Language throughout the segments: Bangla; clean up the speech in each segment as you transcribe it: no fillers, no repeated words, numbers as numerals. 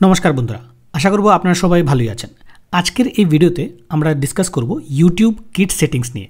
নমস্কার বন্ধুরা, আশা করব আপনারা সবাই ভালোই আছেন। আজকের এই ভিডিওতে আমরা ডিসকাস করব ইউটিউব কিড সেটিংস নিয়ে।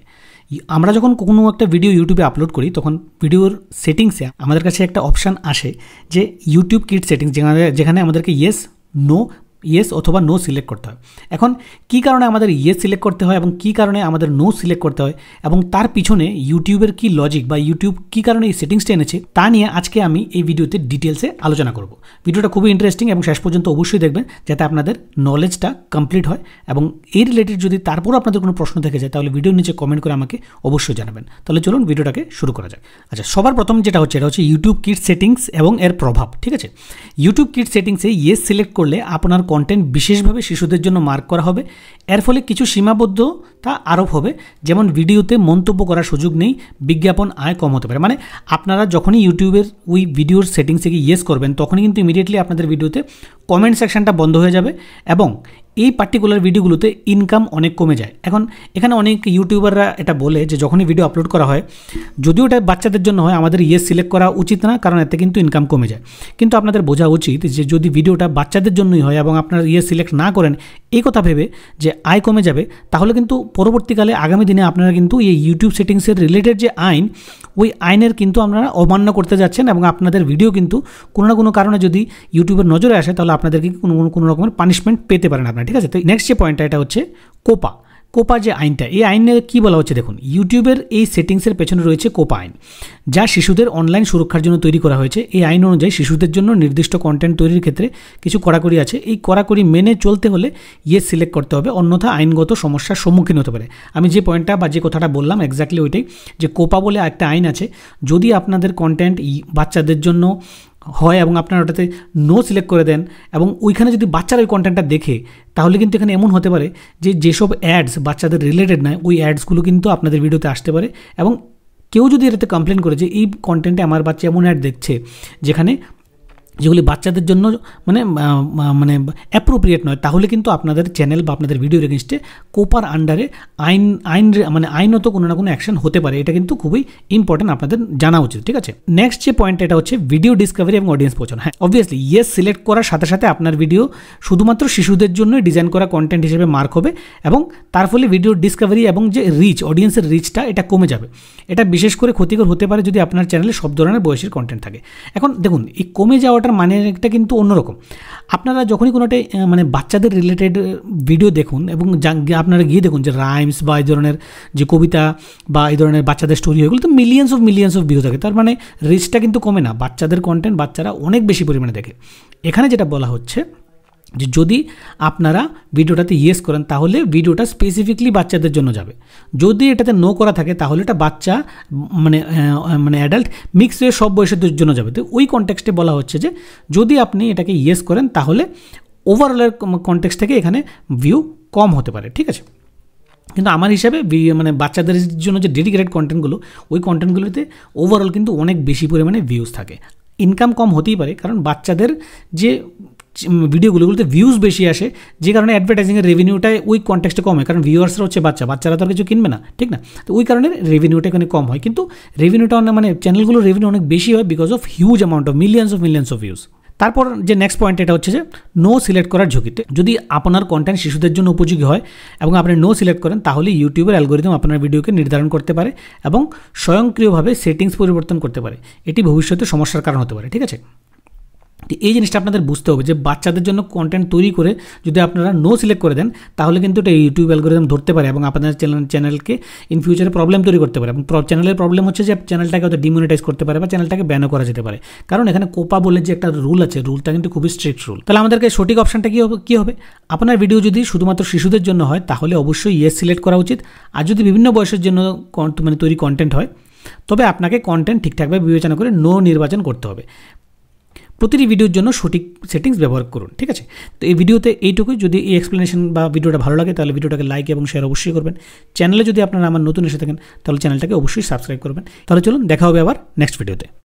আমরা যখন কোনো একটা ভিডিও ইউটিউবে আপলোড করি তখন ভিডিওর সেটিংসে আমাদের কাছে একটা অপশান আসে যে ইউটিউব কিড সেটিংস, যেখানে আমাদেরকে ইয়েস অথবা নো সিলেক্ট করতে হয়। এখন কী কারণে আমাদের ইয়েস সিলেক্ট করতে হয় এবং কী কারণে আমাদের নো সিলেক্ট করতে হয় এবং তার পিছনে ইউটিউবের কী লজিক বা ইউটিউব কী কারণে এই সেটিংসটা এনেছে তা নিয়ে আজকে আমি এই ভিডিওতে ডিটেলসে আলোচনা করব। ভিডিওটা খুবই ইন্টারেস্টিং এবং শেষ পর্যন্ত অবশ্যই দেখবেন যাতে আপনাদের নলেজটা কমপ্লিট হয়। এবং এই রিলেটেড যদি তারপরও আপনাদের কোনো প্রশ্ন থেকে যায় তাহলে ভিডিওর নিচে কমেন্ট করে আমাকে অবশ্যই জানাবেন। তাহলে চলুন ভিডিওটাকে শুরু করা যাক। আচ্ছা, সবার প্রথম যেটা হচ্ছে এটা হচ্ছে ইউটিউব কিড সেটিংস এবং এর প্রভাব। ঠিক আছে, ইউটিউব কিড সেটিংসে ইয়েস সিলেক্ট করলে আপনার কন্টেন্ট বিশেষভাবে শিশুদের জন্য মার্ক করা হবে। এর ফলে কিছু সীমাবদ্ধতা আরোপ হবে, যেমন ভিডিওতে মন্তব্য করার সুযোগ নেই, বিজ্ঞাপন আয় কম হতে পারে। মানে আপনারা যখনই ইউটিউবের ওই ভিডিওর সেটিংসে গিয়ে ইয়েস করবেন তখনই কিন্তু ইমিডিয়েটলি আপনাদের ভিডিওতে কমেন্ট সেকশনটা বন্ধ হয়ে যাবে এবং এই পার্টিকুলার ভিডিওগুলোতে ইনকাম অনেক কমে যায়। এখন এখানে অনেক ইউটিউবাররা এটা বলে যে যখনই ভিডিও আপলোড করা হয়, যদিও এটা বাচ্চাদের জন্য হয়, আমাদের ইয়েস সিলেক্ট করা উচিত না, কারণ এতে কিন্তু ইনকাম কমে যায়। কিন্তু আপনাদের বোঝা উচিত যে যদি ভিডিওটা বাচ্চাদের জন্যই হয় এবং আপনারা ইয়েস সিলেক্ট না করেন এই কথা ভেবে যে আয় কমে যাবে, তাহলে কিন্তু পরবর্তীকালে আগামী দিনে আপনারা কিন্তু এই ইউটিউব সেটিংসের রিলেটেড যে আইন, ওই আইনের কিন্তু আপনারা অমান্য করতে যাচ্ছেন এবং আপনাদের ভিডিও কিন্তু কোনো না কোনো কারণে যদি ইউটিউবের নজরে আসে তাহলে আপনাদেরকে কোনো রকমের পানিশমেন্ট পেতে পারেন আপনারা। ঠিক আছে, তো নেক্সট যে পয়েন্টটা এটা হচ্ছে কোপা যে আইনটা, এই আইনে কী বলা হচ্ছে দেখুন। ইউটিউবের এই সেটিংসের পেছনে রয়েছে কোপা আইন, যা শিশুদের অনলাইন সুরক্ষার জন্য তৈরি করা হয়েছে। এই আইন অনুযায়ী শিশুদের জন্য নির্দিষ্ট কন্টেন্ট তৈরির ক্ষেত্রে কিছু কড়াকড়ি আছে। এই কড়াকড়ি মেনে চলতে হলে ইয়েস সিলেক্ট করতে হবে, অন্যথা আইনগত সমস্যার সম্মুখীন হতে পারে। আমি যে পয়েন্টটা বা যে কথাটা বললাম এক্স্যাক্টলি ওইটাই, যে কোপা বলে একটা আইন আছে। যদি আপনাদের কন্টেন্ট বাচ্চাদের জন্য হয় এবং আপনারা ওটাতে নো সিলেক্ট করে দেন এবং ওইখানে যদি বাচ্চারা ওই কন্টেন্টটা দেখে, তাহলে কিন্তু এখানে এমন হতে পারে যে যেসব অ্যাডস বাচ্চাদের রিলেটেড নয় ওই অ্যাডসগুলো কিন্তু আপনাদের ভিডিওতে আসতে পারে। এবং কেউ যদি এটাতে কমপ্লেন করে যে এই কন্টেন্টে আমার বাচ্চা এমন অ্যাড দেখছে যেগুলি বাচ্চাদের জন্য মানে অ্যাপ্রোপ্রিয়েট নয়, তাহলে কিন্তু আপনাদের চ্যানেল বা আপনাদের ভিডিওর এগেনস্টে কোপার আন্ডারে আইনত কোনো না কোনো অ্যাকশন হতে পারে। এটা কিন্তু খুবই ইম্পর্টেন্ট, আপনাদের জানা উচিত। ঠিক আছে, নেক্সট যে পয়েন্ট এটা হচ্ছে ভিডিও ডিসকাভারি এবং অডিয়েন্স পৌঁছানো। হ্যাঁ, অবভিয়াসলি ইয়েস সিলেক্ট করার সাথে সাথে আপনার ভিডিও শুধুমাত্র শিশুদের জন্য ডিজাইন করা কন্টেন্ট হিসেবে মার্ক হবে এবং তার ফলে ভিডিও ডিসকাভারি এবং যে রিচ, অডিয়েন্সের রিচটা এটা কমে যাবে। এটা বিশেষ করে ক্ষতিকর হতে পারে যদি আপনার চ্যানেলে সব ধরনের বয়সের কন্টেন্ট থাকে। এখন দেখুন, এই কমে যাওয়াটা মানে একটা কিন্তু অন্যরকম। আপনারা যখনই কোনোটা বাচ্চাদের রিলেটেড ভিডিও দেখুন এবং আপনারা গিয়ে দেখুন যে রাইমস বা এই ধরনের যে কবিতা বা এই ধরনের বাচ্চাদের স্টোরি, এগুলো তো মিলিয়ন্স অফ ভিউ থাকে। তার মানে রিচটা কিন্তু কমে না, বাচ্চাদের কন্টেন্ট বাচ্চারা অনেক বেশি পরিমাণে দেখে। এখানে যেটা বলা হচ্ছে যে যদি আপনারা ভিডিওটাতে ইয়েস করেন তাহলে ভিডিওটা স্পেসিফিকলি বাচ্চাদের জন্য যাবে। যদি এটাতে নো করা থাকে তাহলে এটা বাচ্চা মানে অ্যাডাল্ট মিক্স হয়ে সব বয়সের জন্য যাবে। তো ওই কনটেক্সটে বলা হচ্ছে যে যদি আপনি এটাকে ইয়েস করেন তাহলে ওভারঅলের কনটেক্সট থেকে এখানে ভিউ কম হতে পারে। ঠিক আছে, কিন্তু আমার হিসাবে বাচ্চাদের জন্য যে ডেডিকেটেড কন্টেন্টগুলো, ওই কন্টেন্টগুলোতে ওভারঅল কিন্তু অনেক বেশি পরিমাণে ভিউজ থাকে। ইনকাম কম হতেই পারে কারণ বাচ্চাদের যে ভিডিওগুলোতে ভিউজ বেশি আসে, যে কারণে অ্যাডভার্টাইজিংয়ের রেভিনিউটাই ওই কনটেক্সটে কম হয়, কারণ ভিউয়ার্সরা হচ্ছে বাচ্চারা তো আর কিছু কিনবে না, ঠিক না? তো ওই কারণে রেভিনিউটা এখানে কম হয়। কিন্তু রেভিনিউটা চ্যানেলগুলোর রেভিনিউ অনেক বেশি হয় because of huge amount of millions of views. তারপর যে নেক্সট পয়েন্ট এটা হচ্ছে যে নো সিলেক্ট করার ঝুঁকিতে। যদি আপনার কন্টেন্ট শিশুদের জন্য উপযোগী হয় এবং আপনি নো সিলেক্ট করেন তাহলে ইউটিউবের অ্যালগোরিদম আপনার ভিডিওকে নির্ধারণ করতে পারে এবং স্বয়ংক্রিয়ভাবে সেটিংস পরিবর্তন করতে পারে। এটি ভবিষ্যতে সমস্যার কারণ হতে পারে। ঠিক আছে, এই জিনিসটা আপনাদের বুঝতে হবে যে বাচ্চাদের জন্য কন্টেন্ট তৈরি করে যদি আপনারা নো সিলেক্ট করে দেন তাহলে কিন্তু এটা ইউটিউব অ্যালগোরিদম ধরতে পারে এবং আপনাদের চ্যানেলকে ইন ফিউচারে প্রবলেম তৈরি করতে পারে। এবং চ্যানেলের প্রবলেম হচ্ছে যে চ্যানেলটাকে হয়তো ডিমনিটাইজ করতে পারে বা চ্যানেলটাকে ব্যানও করা যেতে পারে, কারণ এখানে কোপা বলে যে একটা রুল আছে, রুলটা কিন্তু খুবই স্ট্রিক্ট রুল। তাহলে আমাদেরকে সঠিক অপশানটা কী হবে? আপনার ভিডিও যদি শুধুমাত্র শিশুদের জন্য হয় তাহলে অবশ্যই ইয়েস সিলেক্ট করা উচিত। আর যদি বিভিন্ন বয়সের জন্য তৈরি কন্টেন্ট হয় তবে আপনাকে কন্টেন্ট ঠিকঠাকভাবে বিবেচনা করে নো নির্বাচন করতে হবে। প্রতিটি ভিডিওর জন্য সঠিক সেটিংস ব্যবহার করুন। ঠিক আছে, তো এই ভিডিওতে এইটুকুই। যদি এই এক্সপ্লেনেশন বা ভিডিওটা ভালো লাগে তাহলে ভিডিওটাকে লাইক এবং শেয়ার অবশ্যই করবেন। চ্যানেলে যদি আপনারা আমার নতুন এসে থাকেন তাহলে চ্যানেলটাকে অবশ্যই সাবস্ক্রাইব করবেন। তাহলে চলুন দেখা হবে আবার নেক্সট ভিডিওতে।